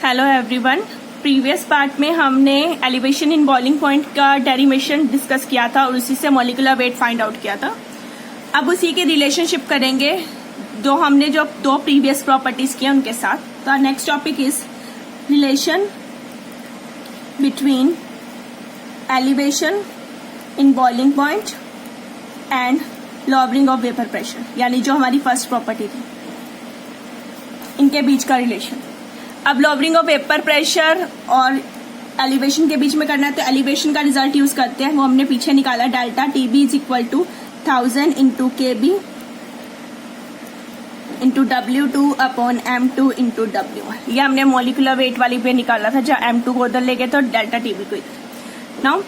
Hello everyone. Previous part में हमने elevation in boiling point का डेरिवेशन डिस्कस किया था और उसी से मॉलिक्यूलर वेट फाइंड आउट किया था। अब उसी के रिलेशनशिप करेंगे हमने जो दो प्रीवियस प्रॉपर्टीज किया उनके साथ। तो next topic is relation between elevation in boiling point and lowering of vapour pressure, यानी जो हमारी फर्स्ट प्रॉपर्टी थी, इनके बीच का रिलेशन। अब लॉवरिंग ऑफ वेपर प्रेशर और एलिवेशन के बीच में करना है, तो एलिवेशन का रिजल्ट यूज करते हैं, वो हमने पीछे निकाला। Delta TB is equal to 1000 into KB into W2 upon M2 into W1। ये हमने मॉलिक्यूलर वेट वाली पे निकाला था, जहाँ M2 को उधर ले गए तो डेल्टा टीबी को इधर। Now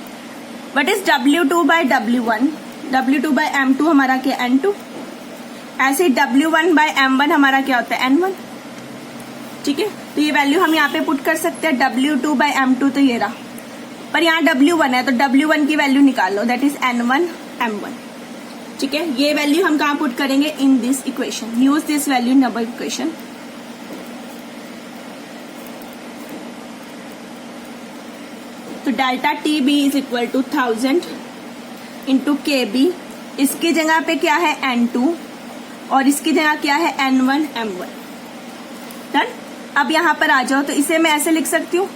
what is W2 by W1? W2 by M2 हमारा क्या N2, ऐसे W1 बाय M1 हमारा क्या होता है N1। ठीक है, तो ये वैल्यू हम यहाँ पे पुट कर सकते हैं। W2 बाय M2 तो ये रहा, पर यहाँ W1 है तो W1 की वैल्यू निकाल लो, दैट इज N1 M1। ठीक है, ये वैल्यू हम कहाँ पुट करेंगे? In this equation. Use this value in our equation. तो delta TB is equal to 1000 into KB। इसकी जगह पे क्या है N2 और इसकी जगह क्या है N1 M1। डन। अब यहां पर आ जाओ, तो इसे मैं ऐसे लिख सकती हूँ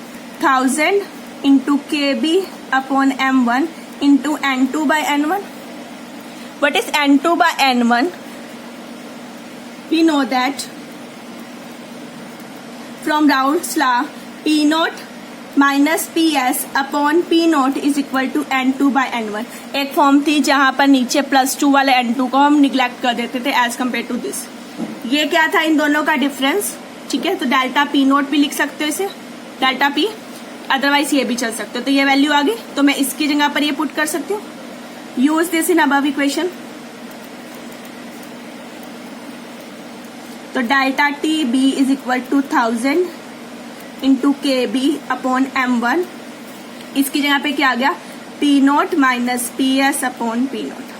1000 into KB upon M1 into N2 by N1। What is N2 by N1? We know that from Raoult's law P not minus PS upon P not is equal to N2 by N1। एक form थी जहां पर नीचे +2 वाले N2 को हम neglect कर देते थे एज कम्पेयर टू दिस। ये क्या था इन दोनों का डिफरेंस? ठीक है, तो डेल्टा P नोट भी लिख सकते हो इसे, डेल्टा P, अदरवाइज ये भी चल सकते हो। तो ये वैल्यू आ गई, तो मैं इसकी जगह पर ये पुट कर सकती हूँ। Use this in above equation. तो delta TB is equal to 1000 into KB upon M1। इसकी जगह पे क्या आ गया? P note minus PS upon P note.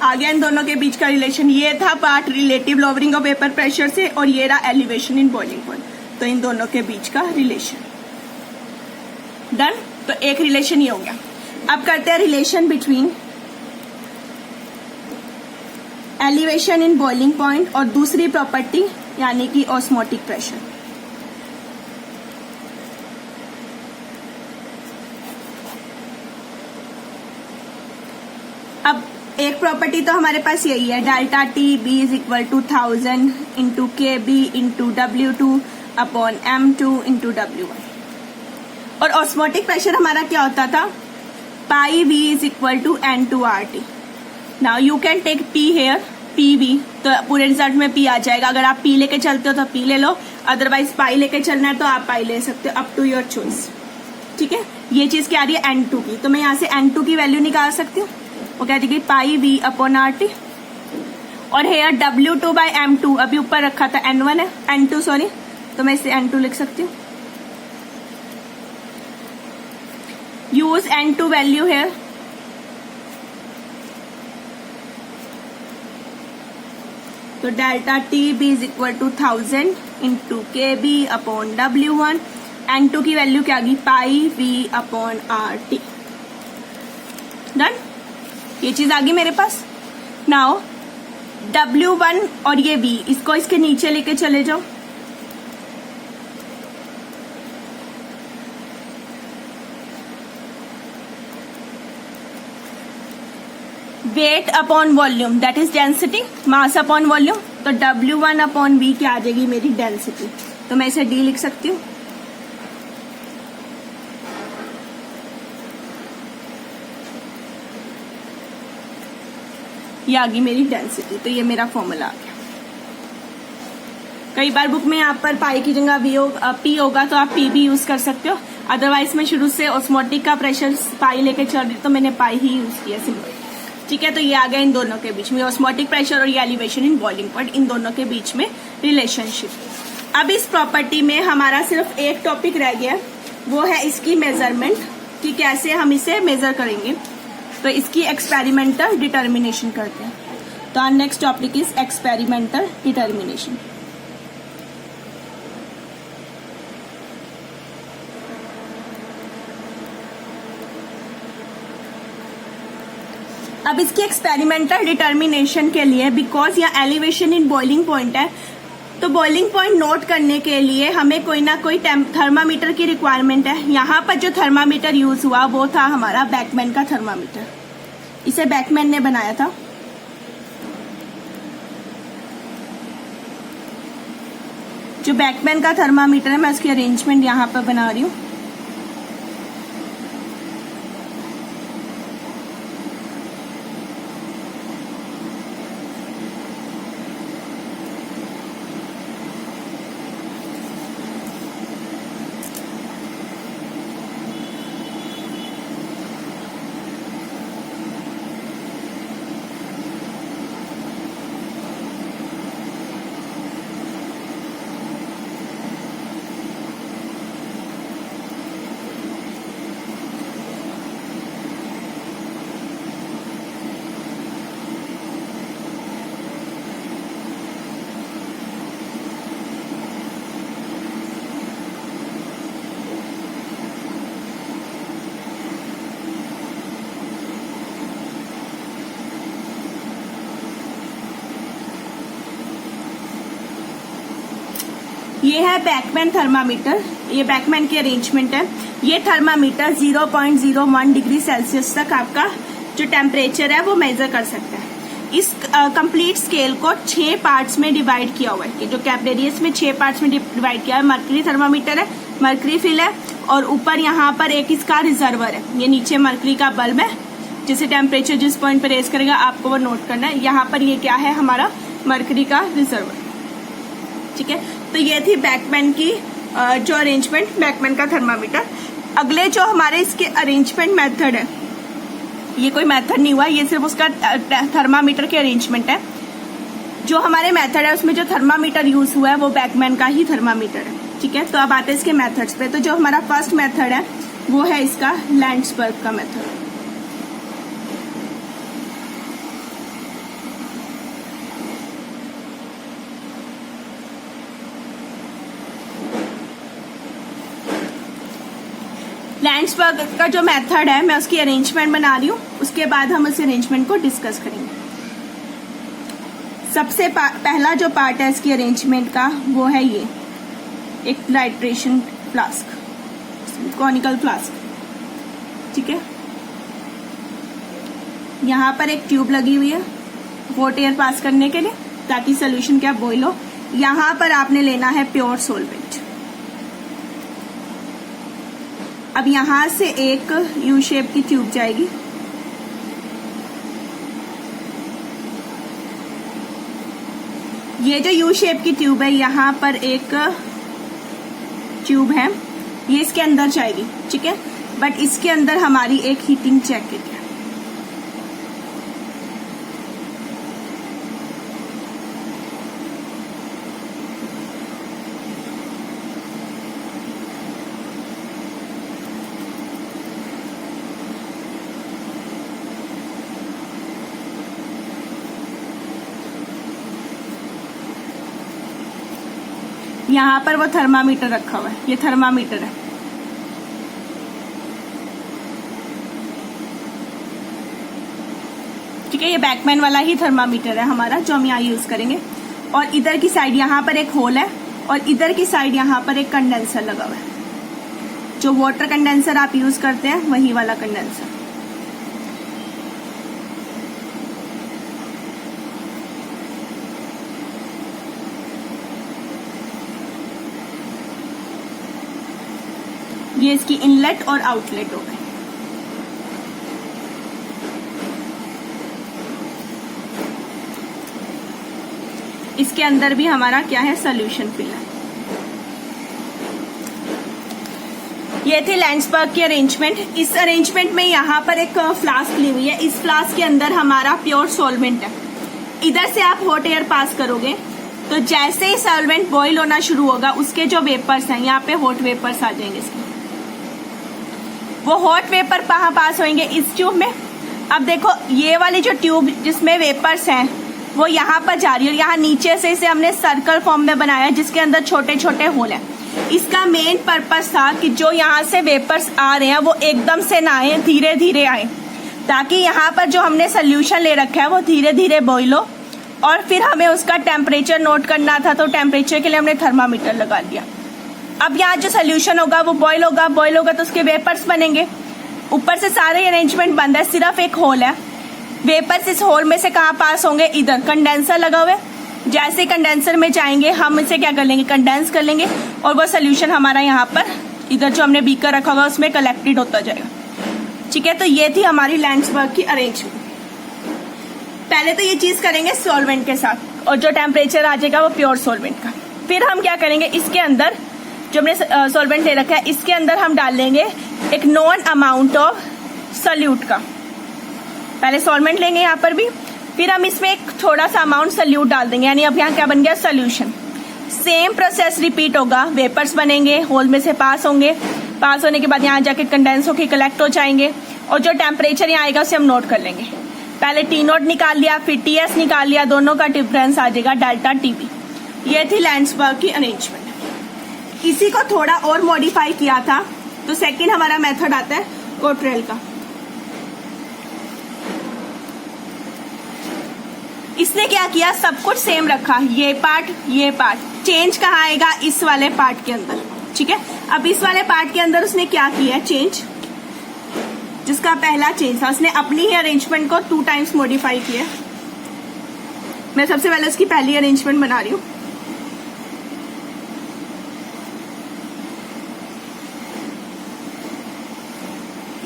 आ गया इन दोनों के बीच का रिलेशन। ये था part relative lowering of vapour pressure से, और ये रहा एलिवेशन इन बॉइलिंग पॉइंट। तो इन दोनों के बीच का रिलेशन डन। तो एक रिलेशन ये हो गया। अब करते हैं relation between elevation in boiling point और दूसरी प्रॉपर्टी, यानी कि ऑस्मोटिक प्रेशर। अब एक प्रॉपर्टी तो हमारे पास यही है, delta TB is equal to 1000 into KB into W2 upon M2 into W1। और ऑस्मोटिक प्रेशर हमारा क्या होता था? Pi V is equal to N2RT। Now you can take P here, PV, तो पूरे रिजल्ट में P आ जाएगा। अगर आप P लेके चलते हो तो P ले लो, अदरवाइज पाई लेके चलना है तो आप पाई ले सकते हो, अप टू योर चॉइस। ठीक है, ये चीज क्या आ रही है N2 की, तो मैं यहाँ से N2 की वैल्यू निकाल सकती हूँ। वो क्या दिखी? पाई V अपॉन RT। और हेयर W2 बाय M2 अभी ऊपर रखा था, N1 है, N2 सॉरी, तो मैं इसे N2 लिख सकती हूँ। Use N2 value here. तो delta TB is equal to 1000 into KB upon W1। N2 की वैल्यू क्या आ गई? Pi V upon RT। Done, ये चीज आ गई मेरे पास। नाउ W1 और ये V, इसको इसके नीचे लेके चले जाओ। Weight upon volume, that is density, mass upon volume. तो W1 अपॉन V क्या आ जाएगी? मेरी डेंसिटी। तो मैं इसे D लिख सकती हूँ। ये आ गई मेरी डेंसिटी। तो ये मेरा फॉर्मूला आ गया। कई बार बुक में यहाँ पर पाई की जगह P होगा तो आप P भी यूज कर सकते हो, अदरवाइज मैं शुरू से ऑस्मोटिक का प्रेशर पाई लेके चल रही तो मैंने पाई ही यूज किया सिंपल। ठीक है, तो ये आ गया इन दोनों के बीच में ऑस्मोटिक प्रेशर और ये एलिवेशन इन बॉइलिंग पॉइंट, इन दोनों के बीच में रिलेशनशिप। अब इस प्रॉपर्टी में हमारा सिर्फ एक टॉपिक रह गया, वो है इसकी मेजरमेंट, कि कैसे हम इसे मेजर करेंगे। तो इसकी एक्सपेरिमेंटल डिटर्मिनेशन करते हैं। तो our next topic is experimental determination. अब इसकी एक्सपेरिमेंटल डिटर्मिनेशन के लिए, बिकॉज यहाँ एलिवेशन इन बॉइलिंग पॉइंट है, तो बॉइलिंग पॉइंट नोट करने के लिए हमें कोई ना कोई थर्मामीटर की रिक्वायरमेंट है। यहाँ पर जो थर्मामीटर यूज हुआ वो था हमारा बैकमैन का थर्मामीटर। इसे बैकमैन ने बनाया था। जो बैकमैन का थर्मामीटर है, मैं उसकी अरेंजमेंट यहाँ पर बना रही हूँ। ये है बैकमैन थर्मामीटर। ये बैकमैन की अरेंजमेंट है। ये थर्मामीटर 0.01 डिग्री सेल्सियस तक आपका जो टेम्परेचर है वो मेजर कर सकता है। इस कंप्लीट स्केल को 6 पार्ट्स में डिवाइड किया हुआ है। जो कैपरेरियस में 6 पार्ट्स में डिवाइड किया है। मर्करी थर्मामीटर है, मर्करी फिल है, और ऊपर यहाँ पर एक इसका रिजर्वर है। ये नीचे मर्करी का बल्ब है, जिसे टेम्परेचर जिस पॉइंट पर रेज करेगा आपको वो नोट करना है। यहाँ पर ये क्या है, हमारा मर्करी का रिजर्वर। ठीक है, तो ये थी बैकमैन की जो अरेंजमेंट, बैकमैन का थर्मामीटर। अगले जो हमारे इसके अरेंजमेंट मेथड है, ये कोई मेथड नहीं हुआ, ये सिर्फ उसका थर्मामीटर की अरेंजमेंट है। जो हमारे मेथड है उसमें जो थर्मामीटर यूज हुआ है वो बैकमैन का ही थर्मामीटर है। ठीक है, तो अब आते हैं इसके मेथड्स पे। तो जो हमारा फर्स्ट मेथड है वो है इसका लैंड्सबर्ग का मेथड। लैंड्सबर्ग का जो मेथड है, मैं उसकी अरेंजमेंट बना रही हूँ, उसके बाद हम उस अरेंजमेंट को डिस्कस करेंगे। सबसे पहला जो पार्ट है इसकी अरेंजमेंट का वो है ये एक टाइट्रेशन फ्लास्क, कॉनिकल फ्लास्क। ठीक है, यहाँ पर एक ट्यूब लगी हुई है हॉट एयर पास करने के लिए, ताकि सोल्यूशन क्या बॉइल हो। यहाँ पर आपने लेना है प्योर सॉल्वेंट। अब यहां से एक यू शेप की ट्यूब जाएगी। ये जो यू शेप की ट्यूब है, यहां पर एक ट्यूब है, ये इसके अंदर जाएगी। ठीक है, बट इसके अंदर हमारी एक हीटिंग जैकेट है। यहाँ पर वो थर्मामीटर रखा हुआ है, ये थर्मामीटर है। ठीक है, ये बैकमैन वाला ही थर्मामीटर है हमारा, जो हम यहाँ यूज करेंगे। और इधर की साइड यहाँ पर एक होल है, और इधर की साइड यहाँ पर एक कंडेंसर लगा हुआ है। जो वाटर कंडेंसर आप यूज करते हैं वही वाला कंडेंसर। ये इसकी इनलेट और आउटलेट हो गए। इसके अंदर भी हमारा क्या है, सोल्यूशन फिल है। ये थी लैंड्सबर्ग की अरेंजमेंट। इस अरेंजमेंट में यहाँ पर एक फ्लास्क ली हुई है। इस फ्लास्क के अंदर हमारा प्योर सॉल्वेंट है। इधर से आप हॉट एयर पास करोगे तो जैसे ही सॉल्वेंट बॉईल होना शुरू होगा, उसके जो वेपर्स हैं, यहाँ पे हॉट वेपर्स आ जाएंगे इसके। वो हॉट वेपर कहाँ पास होंगे, इस ट्यूब में। अब देखो, ये वाली जो ट्यूब जिसमें वेपर्स हैं वो यहाँ पर जा रही है, और यहाँ नीचे से इसे हमने सर्कल फॉर्म में बनाया, जिसके अंदर छोटे छोटे होल हैं। इसका मेन पर्पस था कि जो यहाँ से वेपर्स आ रहे हैं वो एकदम से ना आए, धीरे धीरे आए। ताकि यहाँ पर जो हमने सोल्यूशन ले रखा है वो धीरे धीरे बॉईल हो। और फिर हमें उसका टेम्परेचर नोट करना था, तो टेम्परेचर के लिए हमने थर्मामीटर लगा लिया। अब यहाँ जो सोल्यूशन होगा वो बॉईल होगा तो उसके वेपर्स बनेंगे। ऊपर से सारे अरेंजमेंट बंद है, सिर्फ एक होल है। वेपर्स इस होल में से कहाँ पास होंगे, इधर कंडेंसर लगा हुआ है। जैसे कंडेंसर में जाएंगे हम इसे क्या कर लेंगे, कंडेंस कर लेंगे और वो सोल्यूशन हमारा यहाँ पर इधर जो हमने बीकर रखा होगा उसमें कलेक्टेड होता जाएगा। ठीक है, तो ये थी हमारी लैंड्सबर्ग की अरेंजमेंट। पहले तो ये चीज करेंगे सॉल्वेंट के साथ, और जो टेम्परेचर आ जाएगा वो प्योर सॉल्वेंट का। फिर हम क्या करेंगे, इसके अंदर जो हमने सॉल्वेंट ले रखा है इसके अंदर हम डाल लेंगे एक नॉन अमाउंट ऑफ सॉल्यूट का। पहले सॉल्वेंट लेंगे यहाँ पर भी, फिर हम इसमें एक थोड़ा सा अमाउंट सॉल्यूट डाल देंगे, यानी अब यहाँ क्या बन गया, सोल्यूशन। सेम प्रोसेस रिपीट होगा, वेपर्स बनेंगे, होल में से पास होंगे, पास होने के बाद यहाँ जाके कंडेंस होकर कलेक्ट हो जाएंगे, और जो टेम्परेचर यहाँ आएगा उसे हम नोट कर लेंगे। पहले टी नोट निकाल लिया, फिर टीएस निकाल लिया, दोनों का डिफरेंस आ जाएगा डेल्टा टीबी। ये थी लैंड्सबर्ग की अरेंजमेंट। इसी को थोड़ा और मॉडिफाई किया था, तो सेकंड हमारा मेथड आता है कोट्रेल का। इसने क्या किया, सब कुछ सेम रखा, ये पार्ट चेंज कहाँ आएगा, इस वाले पार्ट के अंदर। ठीक है, अब इस वाले पार्ट के अंदर उसने क्या किया, चेंज, जिसका पहला चेंज था उसने अपनी ही अरेंजमेंट को 2 टाइम्स मॉडिफाई किया। मैं सबसे पहले उसकी पहली अरेंजमेंट बना रही हूँ।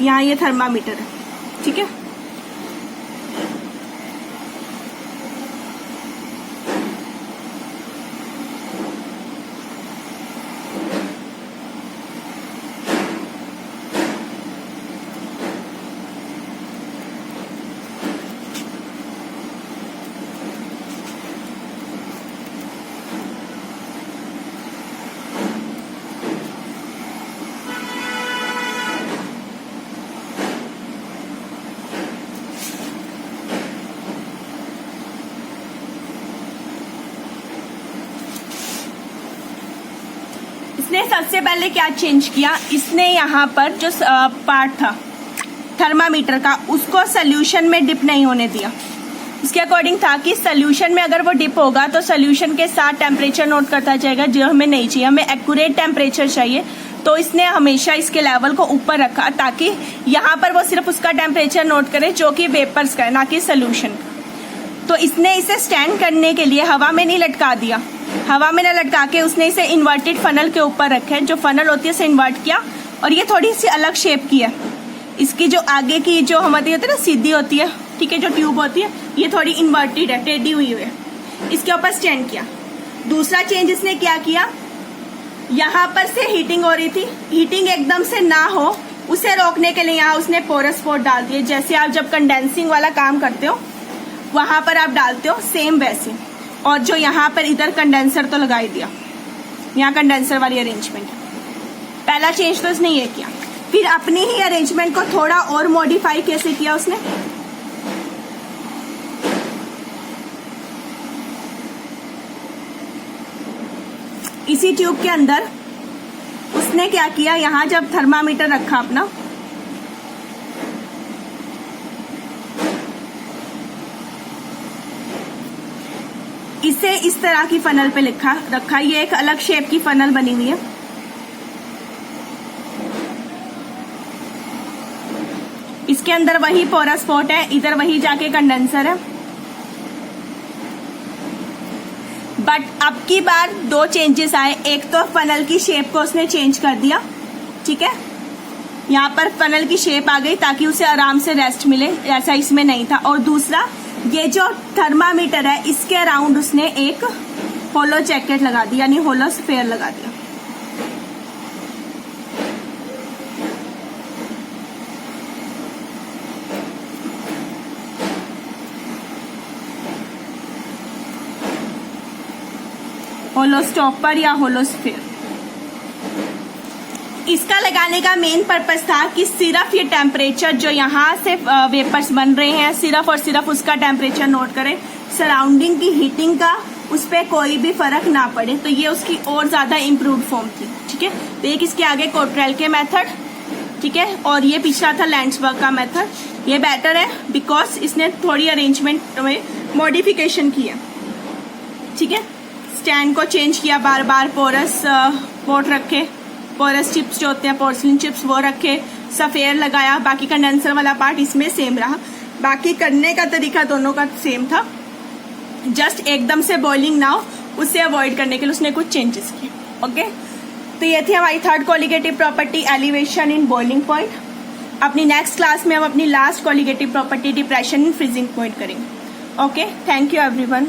यहाँ ये थर्मामीटर है, ठीक है। इसने सबसे पहले क्या चेंज किया, इसने यहाँ पर जो पार्ट था थर्मामीटर का उसको सोल्यूशन में डिप नहीं होने दिया। इसके अकॉर्डिंग था कि सोल्यूशन में अगर वो डिप होगा तो सोल्यूशन के साथ टेम्परेचर नोट करता जाएगा, जो हमें नहीं चाहिए, हमें एक्यूरेट टेम्परेचर चाहिए। तो इसने हमेशा इसके लेवल को ऊपर रखा ताकि यहाँ पर वो सिर्फ उसका टेम्परेचर नोट करे जो कि वेपर्स का है, ना कि सोल्यूशन। तो इसने इसे स्टैंड करने के लिए हवा में नहीं लटका दिया, हवा में न लटका के उसने इसे इन्वर्टेड फनल के ऊपर रखा है। जो फनल होती है उसे इन्वर्ट किया, और ये थोड़ी सी अलग शेप की है। इसकी जो आगे की जो हमारी होती है ना सीधी होती है, ठीक है, जो ट्यूब होती है ये थोड़ी इन्वर्टेड है, टेढ़ी हुई है, इसके ऊपर स्टैंड किया। दूसरा चेंज इसने क्या किया, यहाँ पर से हीटिंग हो रही थी, हीटिंग एकदम से ना हो उसे रोकने के लिए यहाँ उसने पोरस पोर्ट डाल दिए। जैसे आप जब कंडेंसिंग वाला काम करते हो वहां पर आप डालते हो, सेम वैसे। और जो यहाँ पर इधर कंडेंसर तो लगा ही दिया, यहाँ कंडेंसर वाली अरेंजमेंट। पहला चेंज तो उसने ये किया। फिर अपनी ही अरेंजमेंट को थोड़ा और मॉडिफाई कैसे किया उसने, इसी ट्यूब के अंदर उसने क्या किया, यहाँ जब थर्मामीटर रखा अपना, इसे इस तरह की फनल पे रखा। ये एक अलग शेप की फनल बनी हुई है। इसके अंदर वही पोरस पोर्ट है, इधर वही जाके कंडेंसर है। बट अब की बार 2 चेंजेस आए। एक तो फनल की शेप को उसने चेंज कर दिया, ठीक है, यहाँ पर फनल की शेप आ गई ताकि उसे आराम से रेस्ट मिले, ऐसा इसमें नहीं था। और दूसरा, ये जो थर्मामीटर है इसके अराउंड उसने एक होलो जैकेट लगा दी, यानी होलो स्फेयर लगा दिया। होलो स्टॉपर या होलो स्फेयर। इसका लगाने का मेन पर्पस था कि सिर्फ ये टेम्परेचर जो यहाँ से वेपर्स बन रहे हैं सिर्फ और सिर्फ उसका टेम्परेचर नोट करें, सराउंडिंग की हीटिंग का उस पर कोई भी फर्क ना पड़े। तो ये उसकी और ज्यादा इम्प्रूव फॉर्म थी, ठीक है। तो एक इसके आगे कोट्रेल के मेथड, ठीक है। और ये पिछला था लैंड्सबर्ग का मेथड, ये बेटर है बिकॉज इसने थोड़ी अरेंजमेंट में मॉडिफिकेशन की है, ठीक है। स्टैंड को चेंज किया बार बार, पोरस पोर्ट रखे, पोरस चिप्स जो होते हैं पोर्सलिन चिप्स वो रखे, सफेयर लगाया, बाकी कंडेंसर वाला पार्ट इसमें सेम रहा, बाकी करने का तरीका दोनों का सेम था, जस्ट एकदम से बॉइलिंग ना हो उससे अवॉइड करने के लिए उसने कुछ चेंजेस किए। ओके, तो ये थी हमारी third colligative property elevation in boiling point. अपनी नेक्स्ट क्लास में हम अपनी last colligative property depression in freezing point करेंगे। Okay, thank you everyone.